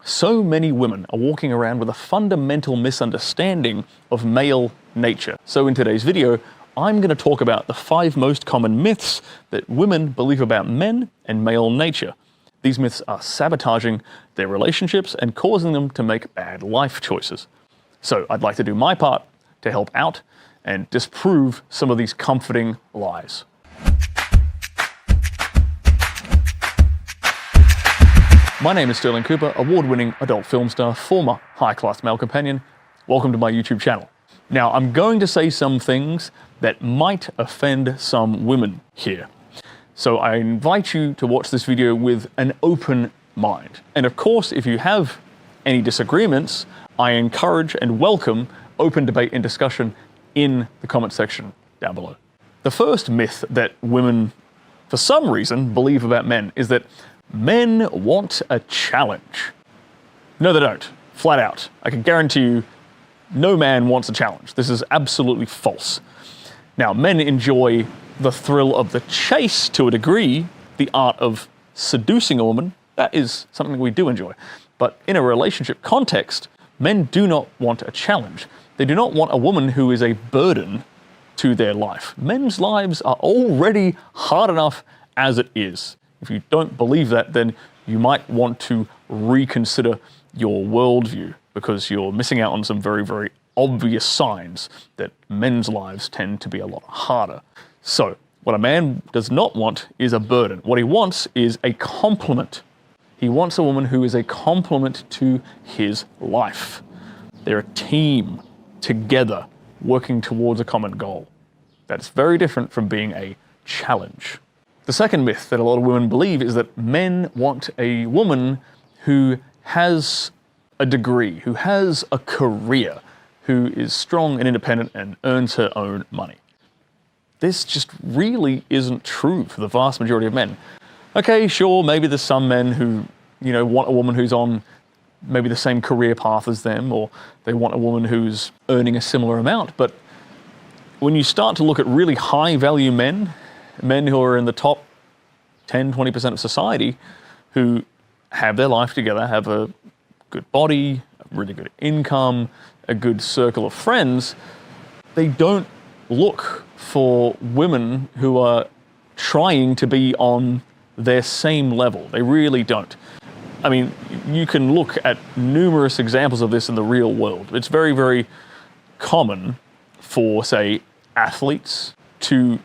So many women are walking around with a fundamental misunderstanding of male nature. So in today's video, I'm going to talk about the 5 most common myths that women believe about men and male nature. These myths are sabotaging their relationships and causing them to make bad life choices. So I'd like to do my part to help out and disprove some of these comforting lies. My name is Sterling Cooper, award-winning adult film star, former high-class male companion. Welcome to my YouTube channel. Now, I'm going to say some things that might offend some women here. So I invite you to watch this video with an open mind. And of course, if you have any disagreements, I encourage and welcome open debate and discussion in the comment section down below. The first myth that women, for some reason, believe about men is that men want a challenge. No, they don't. Flat out. I can guarantee you, no man wants a challenge. This is absolutely false. Now, men enjoy the thrill of the chase to a degree, the art of seducing a woman. That is something we do enjoy. But in a relationship context, men do not want a challenge. They do not want a woman who is a burden to their life. Men's lives are already hard enough as it is. If you don't believe that, then you might want to reconsider your worldview, because you're missing out on some very, very obvious signs that men's lives tend to be a lot harder. So, what a man does not want is a burden. What he wants is a complement. He wants a woman who is a complement to his life. They're a team together working towards a common goal. That's very different from being a challenge. The second myth that a lot of women believe is that men want a woman who has a degree, who has a career, who is strong and independent and earns her own money. This just really isn't true for the vast majority of men. Okay, sure, maybe there's some men who, want a woman who's on maybe the same career path as them, or they want a woman who's earning a similar amount, but when you start to look at really high-value men who are in the top 10, 20% of society, who have their life together, have a good body, a really good income, a good circle of friends, they don't look for women who are trying to be on their same level. They really don't. I mean, you can look at numerous examples of this in the real world. It's very, very common for, say, athletes to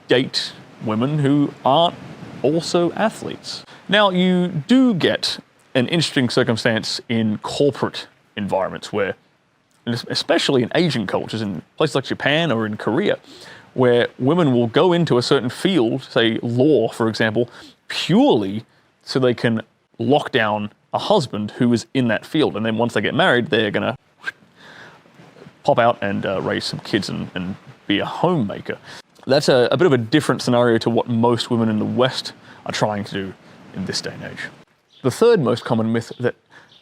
date women who aren't also athletes. Now, you do get an interesting circumstance in corporate environments where, especially in Asian cultures, in places like Japan or in Korea, where women will go into a certain field, say law, for example, purely so they can lock down a husband who is in that field. And then once they get married, they're going to pop out and raise some kids and be a homemaker. That's a bit of a different scenario to what most women in the West are trying to do in this day and age. The third most common myth that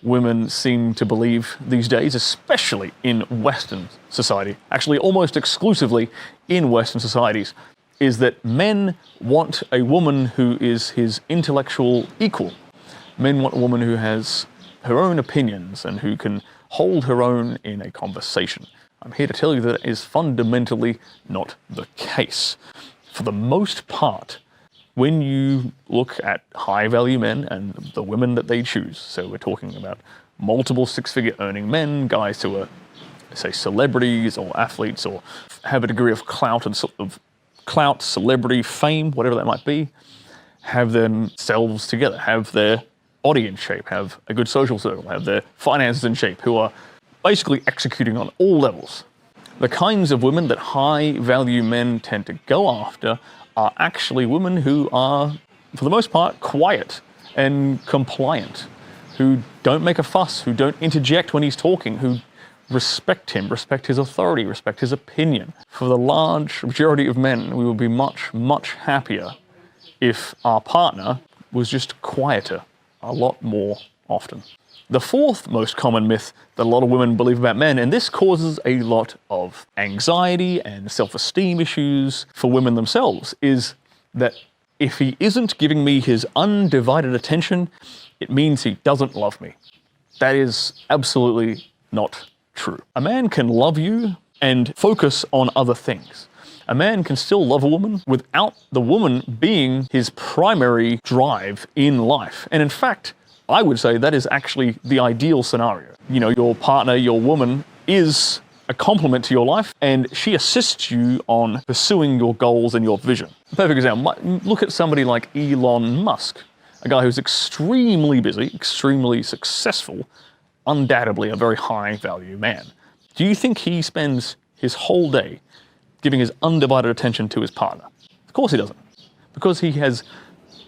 women seem to believe these days, especially in Western society, actually almost exclusively in Western societies, is that men want a woman who is his intellectual equal. Men want a woman who has her own opinions and who can hold her own in a conversation. I'm here to tell you that is fundamentally not the case. For the most part, when you look at high-value men and the women that they choose, so we're talking about multiple six-figure earning men, guys who are, say, celebrities or athletes or have a degree of clout and clout, celebrity, fame, whatever that might be, have themselves together, have their body in shape, have a good social circle, have their finances in shape, who are basically executing on all levels. The kinds of women that high-value men tend to go after are actually women who are, for the most part, quiet and compliant, who don't make a fuss, who don't interject when he's talking, who respect him, respect his authority, respect his opinion. For the large majority of men, we would be much, much happier if our partner was just quieter a lot more often. The fourth most common myth that a lot of women believe about men, and this causes a lot of anxiety and self-esteem issues for women themselves, is that if he isn't giving me his undivided attention, it means he doesn't love me. That is absolutely not true. A man can love you and focus on other things. A man can still love a woman without the woman being his primary drive in life. And in fact, I would say that is actually the ideal scenario. You know, your partner, your woman, is a complement to your life, and she assists you on pursuing your goals and your vision. A perfect example, look at somebody like Elon Musk, a guy who's extremely busy, extremely successful, undoubtedly a very high value man. Do you think he spends his whole day giving his undivided attention to his partner? Of course he doesn't, because he has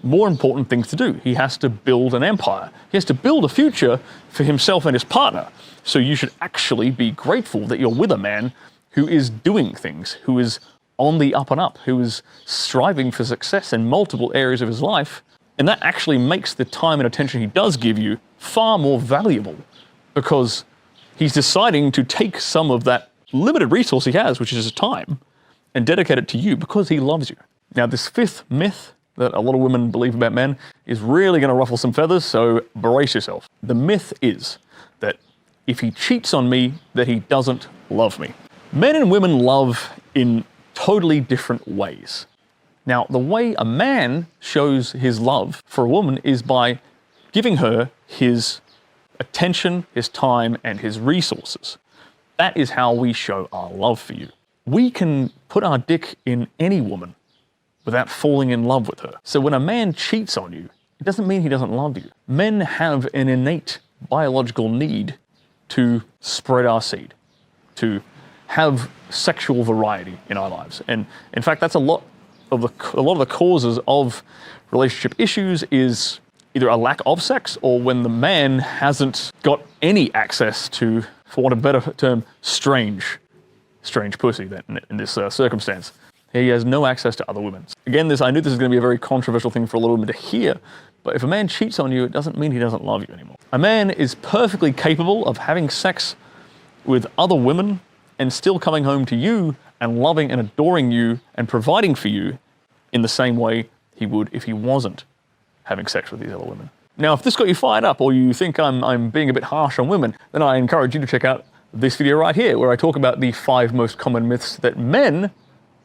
more important things to do. He has to build an empire. He has to build a future for himself and his partner. So you should actually be grateful that you're with a man who is doing things, who is on the up and up, who is striving for success in multiple areas of his life. And that actually makes the time and attention he does give you far more valuable, because he's deciding to take some of that limited resource he has, which is his time, and dedicate it to you because he loves you. Now, this fifth myth that a lot of women believe about men is really going to ruffle some feathers, so brace yourself. The myth is that if he cheats on me, that he doesn't love me. Men and women love in totally different ways. Now, the way a man shows his love for a woman is by giving her his attention, his time, and his resources. That is how we show our love for you. We can put our dick in any woman without falling in love with her. So when a man cheats on you, it doesn't mean he doesn't love you. Men have an innate biological need to spread our seed, to have sexual variety in our lives. And in fact, that's a lot of the causes of relationship issues is either a lack of sex, or when the man hasn't got any access to, for want of a better term, strange pussy in this circumstance. He has no access to other women. Again, I knew this is going to be a very controversial thing for a lot of women to hear, but if a man cheats on you, it doesn't mean he doesn't love you anymore. A man is perfectly capable of having sex with other women and still coming home to you and loving and adoring you and providing for you in the same way he would if he wasn't having sex with these other women. Now, if this got you fired up, or you think I'm being a bit harsh on women, then I encourage you to check out this video right here, where I talk about the 5 most common myths that men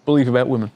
believe about women.